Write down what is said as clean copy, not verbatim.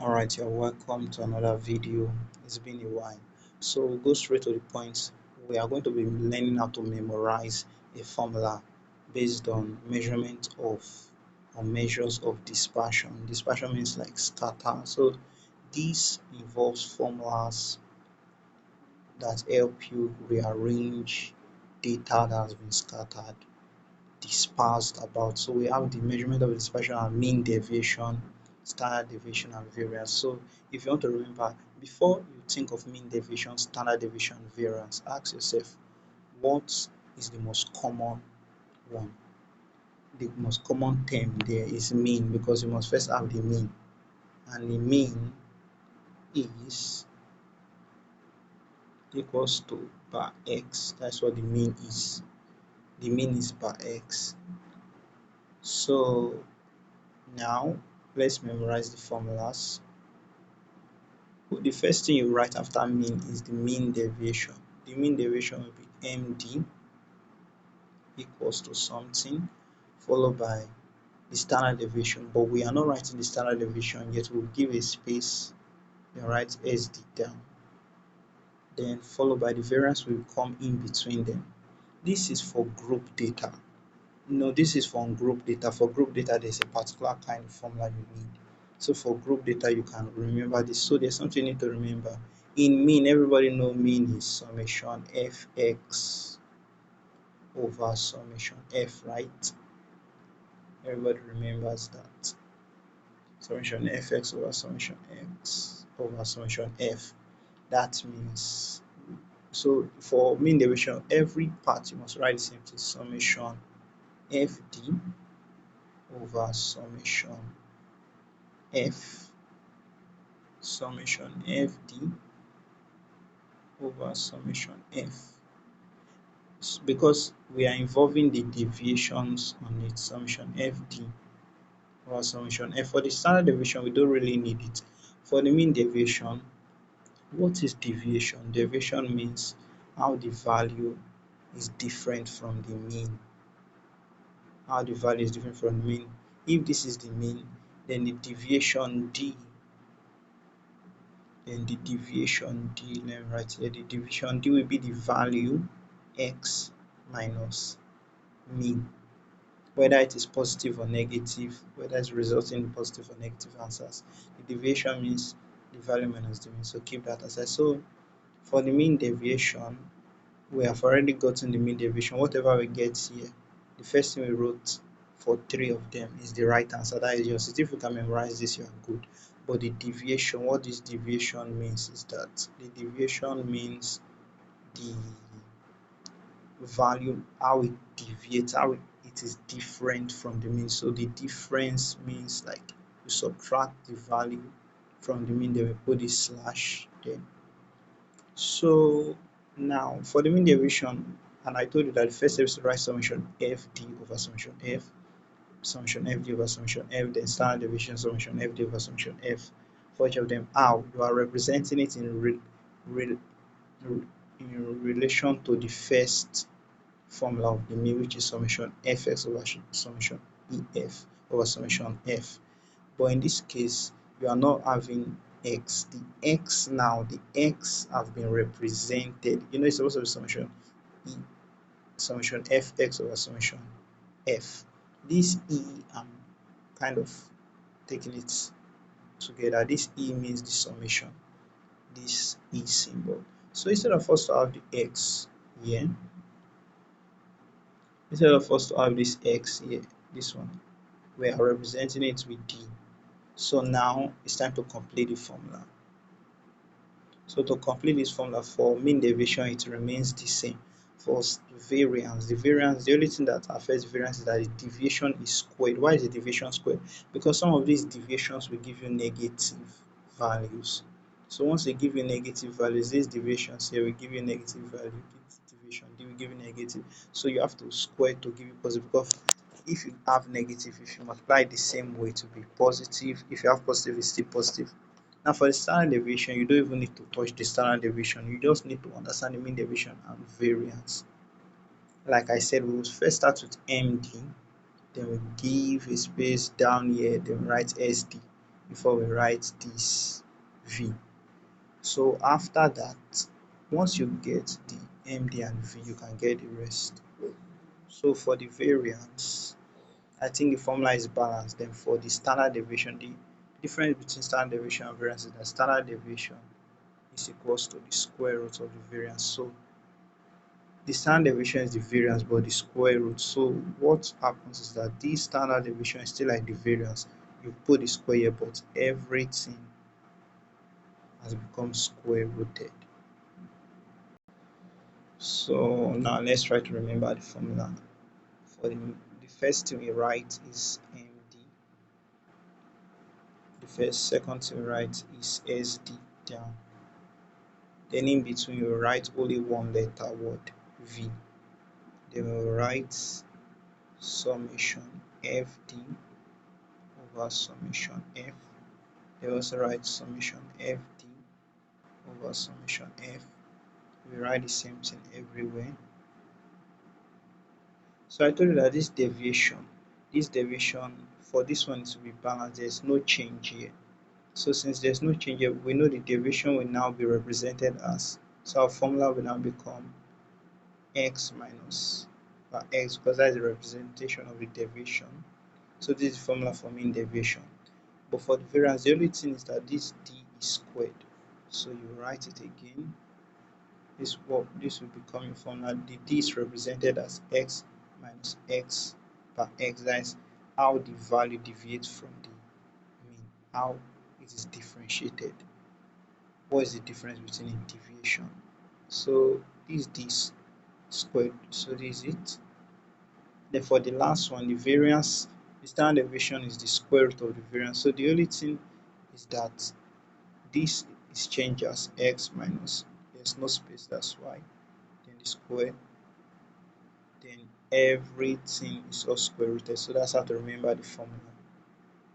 Alright, you're welcome to another video. It's been a while. So we'll go straight to the point. We are going to be learning how to memorize a formula based on measurement of or measures of dispersion. Dispersion means like scatter. So this involves formulas that help you rearrange data that has been scattered, dispersed about. So we have the measurement of dispersion and mean deviation, standard deviation, and variance. So if you want to remember, before you think of mean deviation, standard deviation, variance, ask yourself what is the most common one. The most common term there is mean, because you must first have the mean, and the mean is equals to bar x. That's what the mean is. The mean is bar x. So now let's memorize the formulas. The first thing you write after mean is the mean deviation. The mean deviation will be MD equals to something, followed by the standard deviation. But we are not writing the standard deviation yet. We'll give a space, then write SD down. Then followed by the variance will come in between them. This is for group data. No, this is for group data. For group data, there's a particular kind of formula you need. So for group data, you can remember this. So there's something you need to remember. In mean, everybody know mean is summation fx over summation f, right? Everybody remembers that. Summation fx over summation x over summation f. That means, so for mean derivation, every part you must write the same thing, summation fd over summation f, summation fd over summation f, because we are involving the deviations on it, summation fd over summation f. For the standard deviation, we don't really need it. For the mean deviation, what is deviation? Deviation means how the value is different from the mean. How the value is different from the mean. If this is the mean, then the deviation d, let me write here, the deviation d will be the value x minus mean, whether it is positive or negative, whether it's resulting in positive or negative answers. The deviation means the value minus the mean, so keep that aside. So for the mean deviation, we have already gotten the mean deviation. Whatever we get here, the first thing we wrote for three of them is the right answer. That is yours. If you can memorize this, you are good. But the deviation, what this deviation means is that the deviation means the value, how it deviates, how it is different from the mean. So the difference means like you subtract the value from the mean, then we put this slash then. So now for the mean deviation, and I told you that the first step is to write summation fd over summation f, summation fd over summation f, then standard deviation summation fd over summation f. For each of them, how you are representing it in relation to the first formula of the mean, which is summation fx over summation ef over summation f. But in this case, you are not having x. The x now, the x have been represented. You know, it's supposed to be summation e, summation fx over summation f. This e, I'm kind of taking it together. This e means the summation, this e symbol. So instead of us to have the x here, instead of us to have this x here, this one, we are representing it with d. So now it's time to complete the formula. So to complete this formula, for mean deviation, it remains the same. For variance, the only thing that affects variance is that the deviation is squared. Why is the deviation squared? Because some of these deviations will give you negative values. So once they give you negative values, these deviations here will give you negative value. This deviation, they will give you negative. So you have to square to give you positive. Because if you have negative, if you multiply the same way to be positive, if you have positive, it's still positive. Now for the standard deviation, you don't even need to touch the standard deviation. You just need to understand the mean deviation and variance. Like I said, we will first start with MD, then we give a space down here, then write SD before we write this v. So after that, once you get the md and v, you can get the rest. So for the variance, I think the formula is balanced. Then for the standard deviation, the difference between standard deviation and variance is that standard deviation is equals to the square root of the variance. So the standard deviation is the variance but the square root. So what happens is that this standard deviation is still like the variance. You put the square here, but everything has become square rooted. So now let's try to remember the formula. For the first thing we write is md. The second thing we write is sd down. Then in between you write only one letter word v. Then we write summation fd over summation f. They also write summation fd over summation f. We write the same thing everywhere. So I told you that this deviation for this one is to be balanced. There's no change here. So since there's no change here, we know the deviation will now be represented as, so our formula will now become x minus x, because that's the representation of the deviation. So this is the formula for mean deviation. But for the variance, the only thing is that this d is squared. So you write it again. This will become your formula. The d is represented as x minus x per x. That is how the value deviates from the mean, how it is differentiated. What is the difference between a deviation? So this d squared. So this is it. Then for the last one, the variance, the standard deviation is the square root of the variance. So the only thing is that this is changed as x minus, there's no space, that's why, then the square, then everything is all square rooted. So that's how to remember the formula.